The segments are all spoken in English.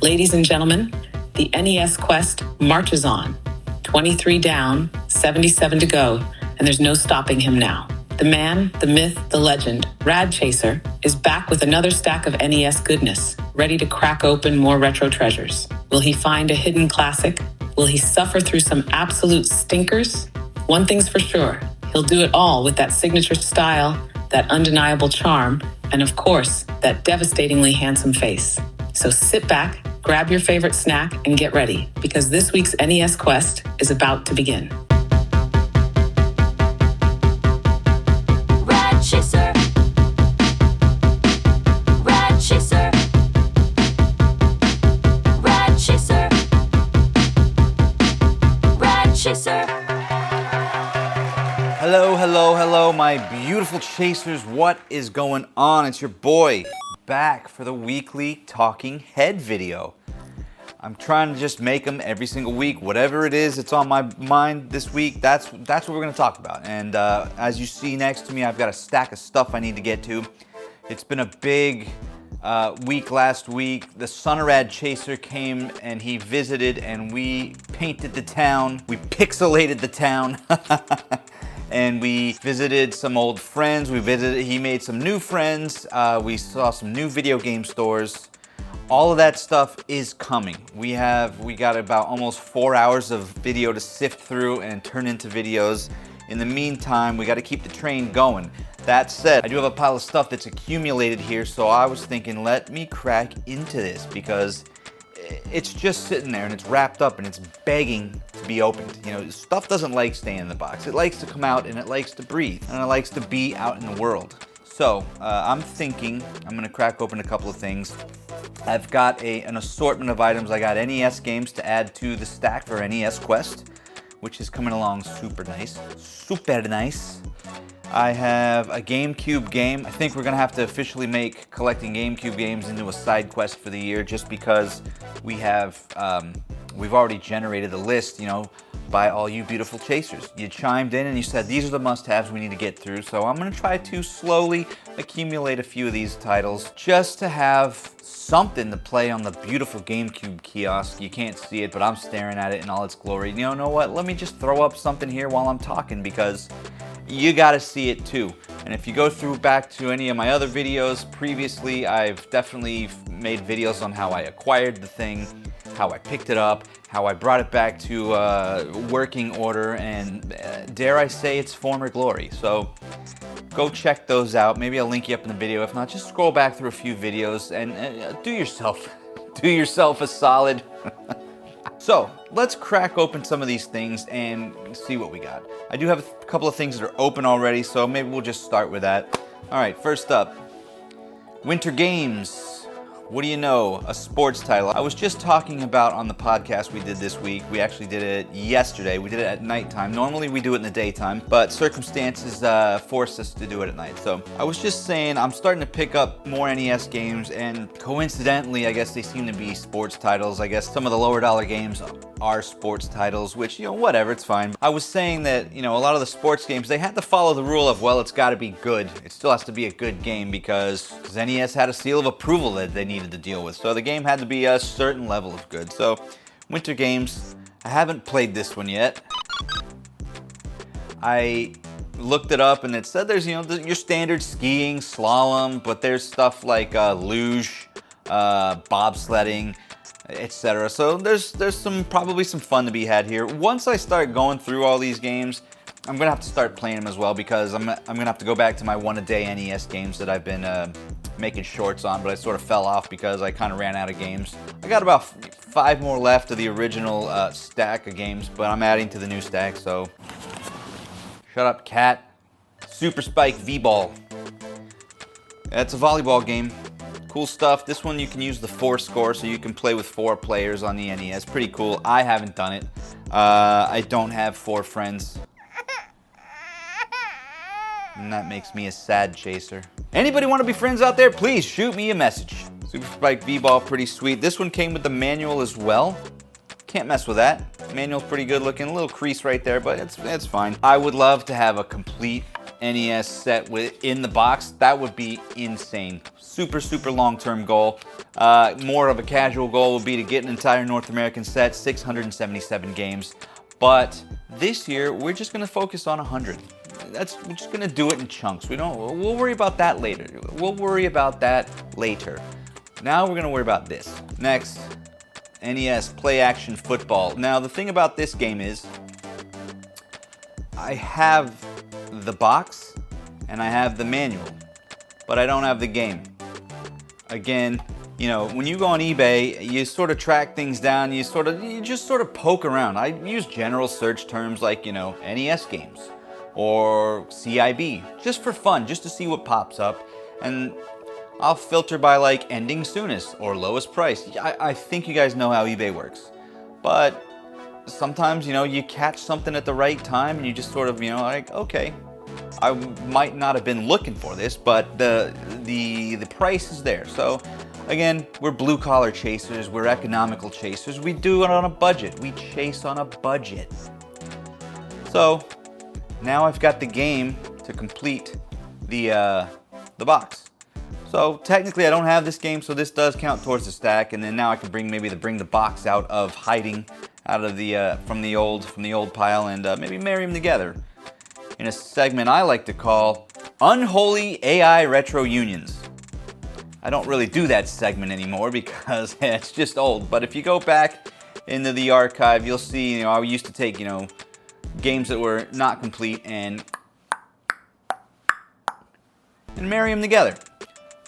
Ladies and gentlemen, the NES Quest marches on. 23 down, 77 to go, and there's no stopping him now. The man, the myth, the legend, Rad Chaser, is back with another stack of NES goodness, ready to crack open more retro treasures. Will he find a hidden classic? Will he suffer through some absolute stinkers? One thing's for sure, he'll do it all with that signature style, that undeniable charm, and of course, that devastatingly handsome face. So sit back, grab your favorite snack, and get ready, because this week's NES Quest is about to begin. Rad Chaser. Rad Chaser. Rad Chaser. Rad Chaser. Hello, hello, hello, my beautiful chasers. What is going on? It's your boy back for the weekly talking head video. I'm trying to just make them every single week. Whatever it is that's on my mind this week, that's what we're going to talk about. And as you see next to me, I've got a stack of stuff I need to get to. It's been a big week last week. The son of Rad Chaser came and he visited, and we painted the town. We pixelated the town. And we visited some old friends. He made some new friends. We saw some new video game stores. All of that stuff is coming. We got about almost 4 hours of video to sift through and turn into videos. In the meantime, we got to keep the train going. That said, I do have a pile of stuff that's accumulated here, so I was thinking, let me crack into this, because it's just sitting there and it's wrapped up and it's begging to be opened. You know, stuff doesn't like staying in the box. It likes to come out and it likes to breathe and it likes to be out in the world. So I'm thinking I'm gonna crack open a couple of things. I've got an assortment of items. I got NES games to add to the stack for NES Quest, which is coming along super nice. Super nice. I have a GameCube game. I think we're gonna have to officially make collecting GameCube games into a side quest for the year, just because we've already generated the list, you know, by all you beautiful chasers. You chimed in and you said these are the must-haves we need to get through, so I'm gonna try to slowly accumulate a few of these titles just to have something to play on the beautiful GameCube kiosk. You can't see it, but I'm staring at it in all its glory. You know what? Let me just throw up something here while I'm talking, because you gotta see it too. And if you go through back to any of my other videos previously, I've definitely made videos on how I acquired the thing, how I picked it up, how I brought it back to working order, and dare I say its former glory. So go check those out. Maybe I'll link you up in the video. If not, just scroll back through a few videos and do yourself a solid. So let's crack open some of these things and see what we got. I do have a couple of things that are open already, so maybe we'll just start with that. All right, first up, Winter Games. What do you know? A sports title. I was just talking about on the podcast we did this week. We actually did it yesterday. We did it at nighttime. Normally we do it in the daytime, but circumstances forced us to do it at night. So I was just saying I'm starting to pick up more NES games, and coincidentally, I guess they seem to be sports titles. I guess some of the lower dollar games are sports titles, which, you know, whatever, it's fine. I was saying that, you know, a lot of the sports games, they had to follow the rule of, well, it's got to be good. It still has to be a good game, because NES had a seal of approval that they needed to deal with. So the game had to be a certain level of good. So Winter Games, I haven't played this one yet. I looked it up and it said there's, you know, your standard skiing, slalom, but there's stuff like luge, bobsledding, etc. So there's probably some fun to be had here. Once I start going through all these games, I'm gonna have to start playing them as well, because I'm gonna have to go back to my one-a-day NES games that I've been making shorts on, but I sort of fell off because I kind of ran out of games. I got about 5 more left of the original stack of games, but I'm adding to the new stack, so shut up, cat. Super Spike V-Ball. It's a volleyball game. Cool stuff. This one you can use the 4 score, so you can play with 4 players on the NES. Pretty cool. I haven't done it. I don't have 4 friends. And that makes me a sad chaser. Anybody want to be friends out there? Please shoot me a message. Super Spike V-Ball, pretty sweet. This one came with the manual as well. Can't mess with that. Manual's pretty good looking. A little crease right there, but it's fine. I would love to have a complete NES set within the box, that would be insane. Super, super long-term goal. More of a casual goal would be to get an entire North American set, 677 games. But this year, we're just gonna focus on 100. We're just gonna do it in chunks. We'll worry about that later. Now we're gonna worry about this. Next, NES Play Action Football. Now the thing about this game is, I have the box and I have the manual, but I don't have the game. Again, you know, when you go on eBay, you sort of track things down, you just sort of poke around. I use general search terms like, you know, NES games or CIB, just for fun, just to see what pops up. And I'll filter by like ending soonest or lowest price. I think you guys know how eBay works. But sometimes, you know, you catch something at the right time and you just sort of, you know, like, okay, I might not have been looking for this, but the price is there. So again, we're blue collar chasers, we're economical chasers. We do it on a budget. We chase on a budget. So now I've got the game to complete the box. So technically I don't have this game, so this does count towards the stack, and then now I can bring the box out of hiding out of the from the old pile and maybe marry them together in a segment I like to call Unholy AI Retro Unions. I don't really do that segment anymore because it's just old, but if you go back into the archive, you'll see, you know, I used to take, you know, games that were not complete and marry them together.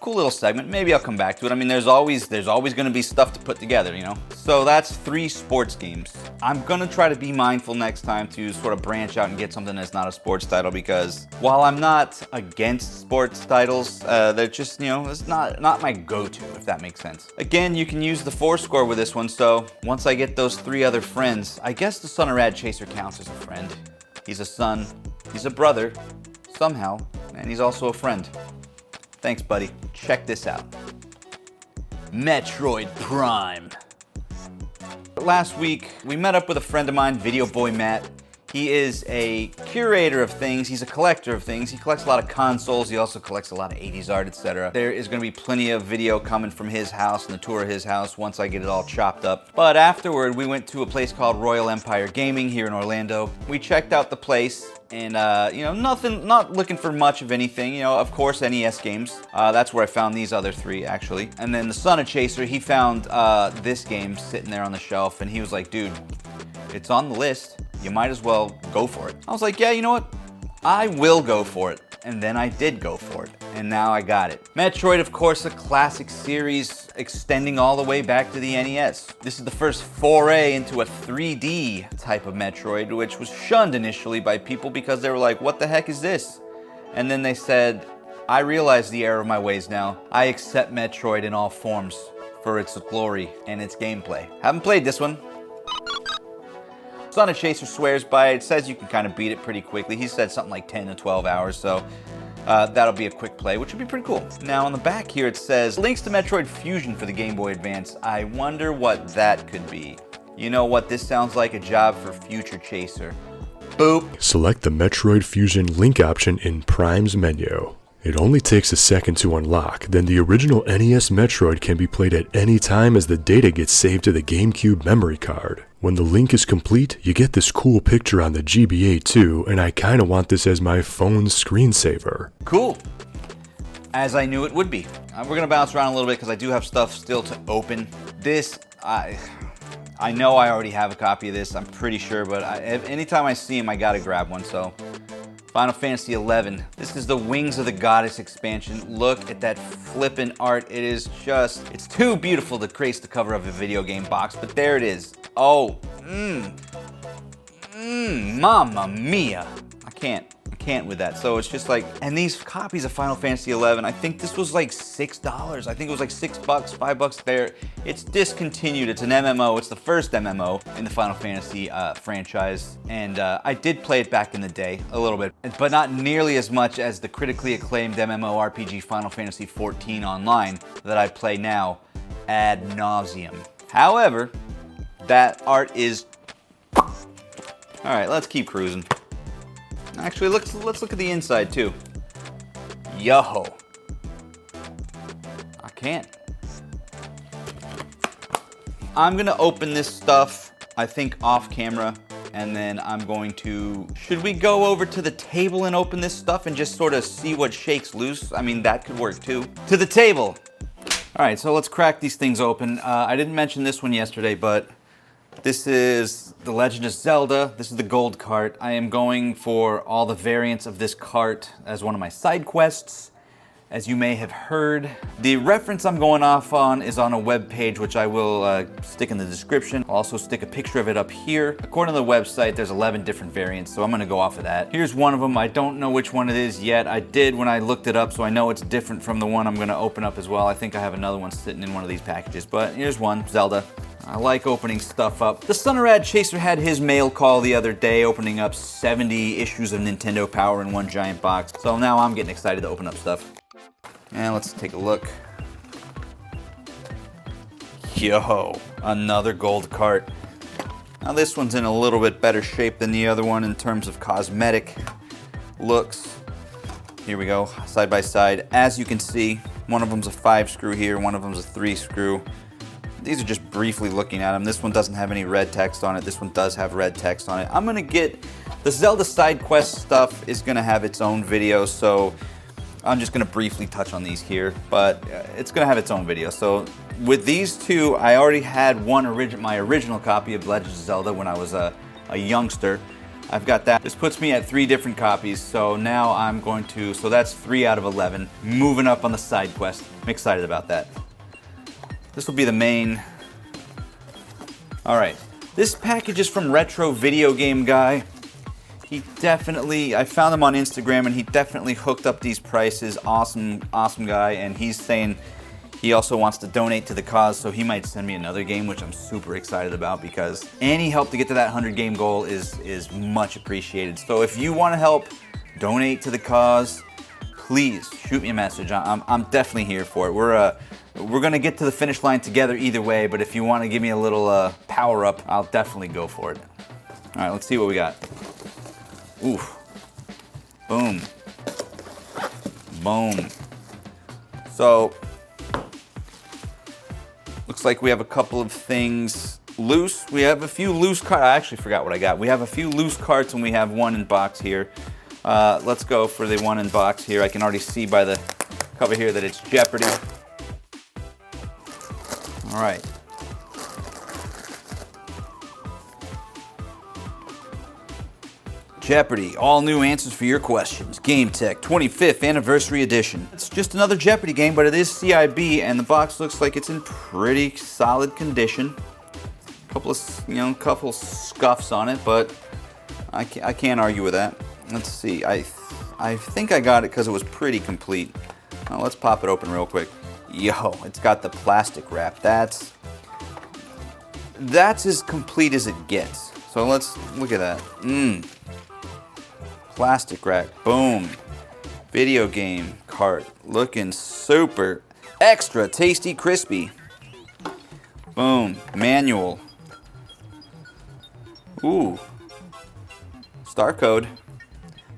Cool little segment. Maybe I'll come back to it. I mean, there's always going to be stuff to put together, you know. So that's 3 sports games. I'm going to try to be mindful next time to sort of branch out and get something that's not a sports title, because while I'm not against sports titles, they're just, you know, it's not my go-to, if that makes sense. Again, you can use the 4 score with this one, so once I get those 3 other friends, I guess the son of Rad Chaser counts as a friend. He's a son, he's a brother, somehow, and he's also a friend. Thanks, buddy. Check this out. Metroid Prime. Last week, we met up with a friend of mine, Video Boy Matt. He is a curator of things. He's a collector of things. He collects a lot of consoles. He also collects a lot of 80s art, etc. There is going to be plenty of video coming from his house and the tour of his house once I get it all chopped up. But afterward, we went to a place called Royal Empire Gaming here in Orlando. We checked out the place and, you know, not looking for much of anything. You know, of course, NES games. That's where I found these other 3, actually. And then the son of Chaser, he found this game sitting there on the shelf, and he was like, dude, it's on the list. You might as well go for it. I was like, yeah, you know what? I will go for it. And then I did go for it. And now I got it. Metroid, of course, a classic series extending all the way back to the NES. This is the first foray into a 3D type of Metroid, which was shunned initially by people because they were like, what the heck is this? And then they said, I realize the error of my ways now. I accept Metroid in all forms for its glory and its gameplay. Haven't played this one. Son of Chaser swears by it. It says you can kind of beat it pretty quickly. He said something like 10 to 12 hours, so that'll be a quick play, which would be pretty cool. Now on the back here it says, links to Metroid Fusion for the Game Boy Advance. I wonder what that could be. You know what, this sounds like a job for future Chaser. Boop. Select the Metroid Fusion link option in Prime's menu. It only takes a second to unlock, then the original NES Metroid can be played at any time as the data gets saved to the GameCube memory card. When the link is complete, you get this cool picture on the GBA too, and I kinda want this as my phone's screensaver. Cool. As I knew it would be. We're gonna bounce around a little bit because I do have stuff still to open. This, I know I already have a copy of this, I'm pretty sure, but anytime I see him, I gotta grab one, so. Final Fantasy XI. This is the Wings of the Goddess expansion. Look at that flippin' art. It is just, it's too beautiful to grace the cover of a video game box, but there it is. Oh, mamma mia. I can't with that. So it's just like, and these copies of Final Fantasy XI, I think this was like $6. I think it was like $6, $5 there. It's discontinued. It's an MMO. It's the first MMO in the Final Fantasy franchise. And I did play it back in the day a little bit, but not nearly as much as the critically acclaimed MMORPG Final Fantasy XIV Online that I play now ad nauseum. However, that art is... All right, let's keep cruising. Actually, let's look at the inside too. Yo. I can't. I'm gonna open this stuff, I think, off camera, and then I'm going to... Should we go over to the table and open this stuff and just sort of see what shakes loose? I mean, that could work too. To the table. All right, so let's crack these things open. I didn't mention this one yesterday, but this is the Legend of Zelda. This is the gold cart. I am going for all the variants of this cart as one of my side quests. As you may have heard, the reference I'm going off on is on a web page, which I will stick in the description. I'll also stick a picture of it up here. According to the website, there's 11 different variants, so I'm gonna go off of that. Here's one of them. I don't know which one it is yet. I did when I looked it up, so I know it's different from the one I'm gonna open up as well. I think I have another one sitting in one of these packages, but here's one, Zelda. I like opening stuff up. The son of Rad Chaser had his mail call the other day, opening up 70 issues of Nintendo Power in one giant box. So now I'm getting excited to open up stuff. And let's take a look. Yo, another gold cart. Now this one's in a little bit better shape than the other one in terms of cosmetic looks. Here we go, side by side. As you can see, one of them's a 5-screw here, one of them's a 3-screw. These are just briefly looking at them. This one doesn't have any red text on it. This one does have red text on it. I'm gonna get, the Zelda side quest stuff is gonna have its own video, so I'm just gonna briefly touch on these here, but it's gonna have its own video. So with these two, I already had my original copy of Legend of Zelda when I was a youngster. I've got that. This puts me at 3 different copies, so now I'm going to, so that's 3 out of 11. Moving up on the side quest. I'm excited about that. This will be the main. All right, this package is from Retro Video Game Guy. He definitely, I found him on Instagram and he definitely hooked up these prices. Awesome, awesome guy. And he's saying he also wants to donate to the cause, so he might send me another game, which I'm super excited about because any help to get to that 100 game goal is much appreciated. So if you want to help donate to the cause, please shoot me a message. I'm definitely here for it. We're gonna get to the finish line together either way, but if you want to give me a little power up, I'll definitely go for it. All right, let's see what we got. Oof. Boom. Boom. So, looks like we have a couple of things loose. We have a few loose cards. I actually forgot what I got. We have a few loose cards and we have one in box here. Let's go for the one in box here. I can already see by the cover here that it's Jeopardy. All right. Jeopardy, all new answers for your questions. Game Tech 25th Anniversary Edition. It's just another Jeopardy game, but it is CIB, and the box looks like it's in pretty solid condition. Couple scuffs on it, but I can't argue with that. Let's see. I think I got it because it was pretty complete. Now let's pop it open real quick. Yo, it's got the plastic wrap. That's as complete as it gets. So let's look at that. Plastic wrap, boom. Video game cart, looking super extra tasty crispy. Boom, manual. Ooh, star code.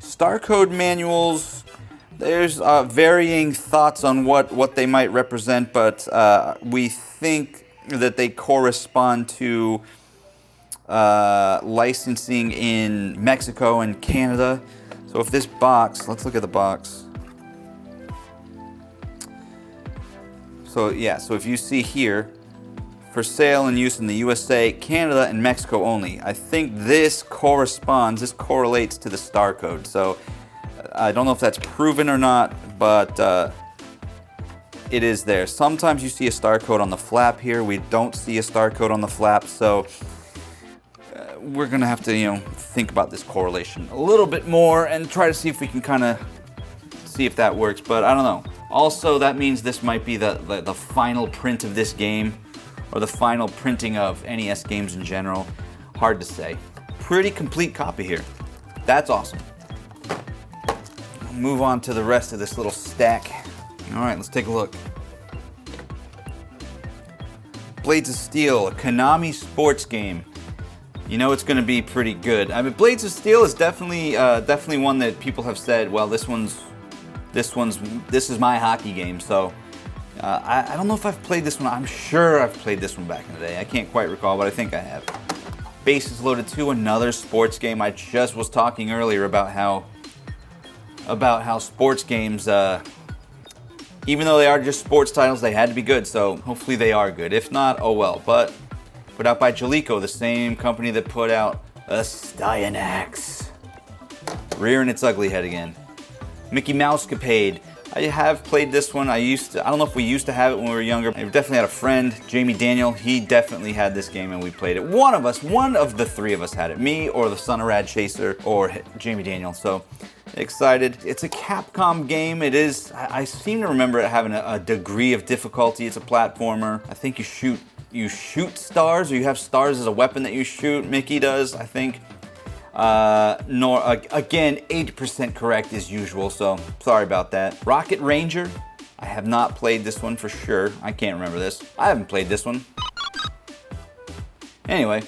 Star code manuals, there's varying thoughts on what they might represent, but we think that they correspond to licensing in Mexico and Canada. So if this box, let's look at the box. So yeah, so if you see here, for sale and use in the USA, Canada, and Mexico only. I think this correlates to the star code. So I don't know if that's proven or not, but it is there. Sometimes you see a star code on the flap here. We don't see a star code on the flap, so we're gonna have to, think about this correlation a little bit more and try to see if we can kind of see if that works, but I don't know. Also, that means this might be the final print of this game, or the final printing of NES games in general. Hard to say. Pretty complete copy here. That's awesome. I'll move on to the rest of this little stack. All right, let's take a look. Blades of Steel, a Konami sports game. you know it's going to be pretty good. I mean, Blades of Steel is definitely one that people have said, well, this is my hockey game. So I don't know if I've played this one. I'm sure I've played this one back in the day. I can't quite recall, but I think I have. Bases Loaded 2, another sports game. I just was talking earlier about how sports games, even though they are just sports titles, they had to be good. So hopefully they are good. If not, oh well. But put out by Jaleco, the same company that put out Styanax. Rearing its ugly head again. Mickey Mousecapade. I have played this one. I don't know if we used to have it when we were younger. I definitely had a friend, Jamie Daniel. He definitely had this game and we played it. One of the three of us had it. Me or the son of Rad Chaser or Jamie Daniel. So excited. It's a Capcom game. It is, I seem to remember it having a degree of difficulty. It's a platformer. I think you shoot stars, or you have stars as a weapon that you shoot. Mickey does, I think. Again, 80% correct as usual, so sorry about that. Rocket Ranger, I have not played this one for sure. I can't remember this. I haven't played this one. Anyway,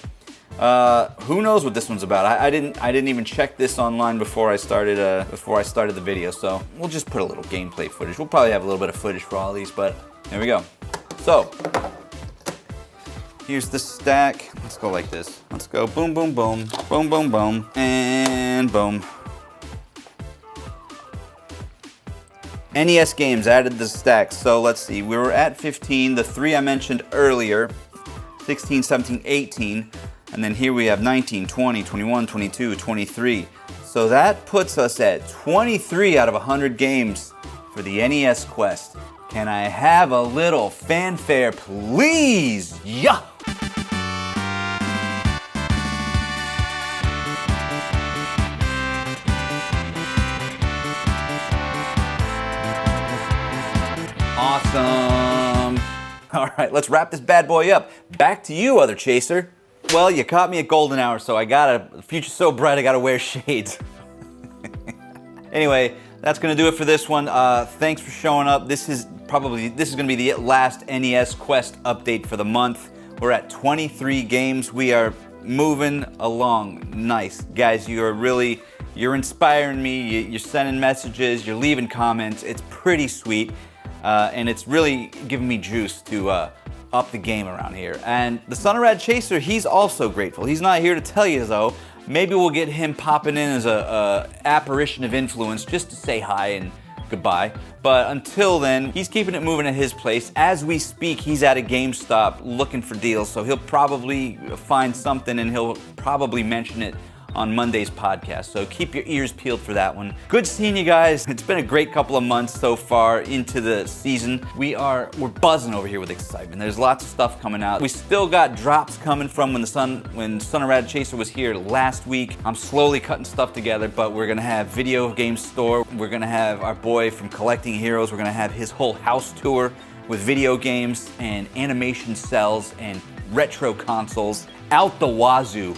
who knows what this one's about? I didn't even check this online before I started the video, so we'll just put a little gameplay footage. We'll probably have a little bit of footage for all these, but there we go. So here's the stack. Let's go like this. Let's go boom, boom, boom, boom, boom, boom, and boom. NES games added the stack. So let's see. We were at 15. The three I mentioned earlier, 16, 17, 18. And then here we have 19, 20, 21, 22, 23. So that puts us at 23 out of 100 games for the NES Quest. Can I have a little fanfare, please? Yeah! Awesome. All right, let's wrap this bad boy up. Back to you, other chaser. Well, you caught me at golden hour, so the future's so bright I gotta wear shades. Anyway, that's gonna do it for this one. Thanks for showing up. This is gonna be the last NES Quest update for the month. We're at 23 games. We are moving along. Nice. Guys, you're inspiring me. You're sending messages, you're leaving comments. It's pretty sweet. And it's really giving me juice to up the game around here. And the son of Rad Chaser, he's also grateful. He's not here to tell you though. Maybe we'll get him popping in as a apparition of influence just to say hi and goodbye. But until then, he's keeping it moving at his place. As we speak, he's at a GameStop looking for deals, so he'll probably find something and he'll probably mention it on Monday's podcast. So keep your ears peeled for that one. Good seeing you guys. It's been a great couple of months so far into the season. We're buzzing over here with excitement. There's lots of stuff coming out. We still got drops coming from when Son of Rad Chaser was here last week. I'm slowly cutting stuff together, but we're gonna have video game store. We're gonna have our boy from Collecting Heroes. We're gonna have his whole house tour with video games and animation cells and retro consoles out the wazoo.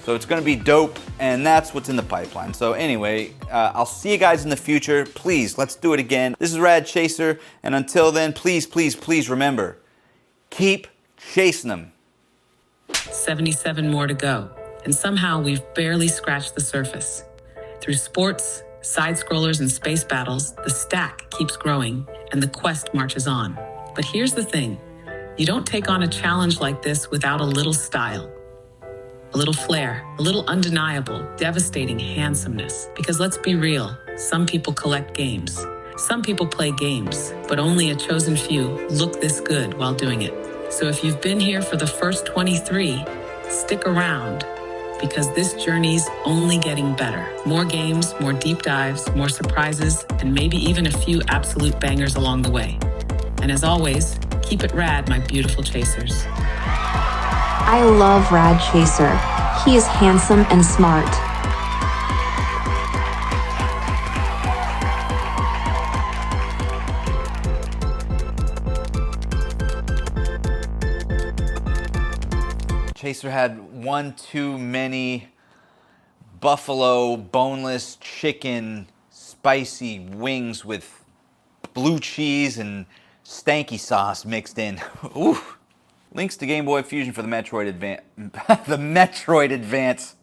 So it's gonna be dope, and that's what's in the pipeline. So anyway, I'll see you guys in the future. Please, let's do it again. This is Rad Chaser, and until then, please, please, please remember, keep chasing them. 77 more to go, and somehow we've barely scratched the surface. Through sports, side-scrollers, and space battles, the stack keeps growing, and the quest marches on. But here's the thing. You don't take on a challenge like this without a little style. A little flair, a little undeniable, devastating handsomeness. Because let's be real, some people collect games. Some people play games, but only a chosen few look this good while doing it. So if you've been here for the first 23, stick around, because this journey's only getting better. More games, more deep dives, more surprises, and maybe even a few absolute bangers along the way. And as always, keep it rad, my beautiful chasers. I love Rad Chaser. He is handsome and smart. Chaser had one too many buffalo boneless chicken spicy wings with blue cheese and stanky sauce mixed in. Ooh. Links to Game Boy Fusion for the Metroid Advance. The Metroid Advance.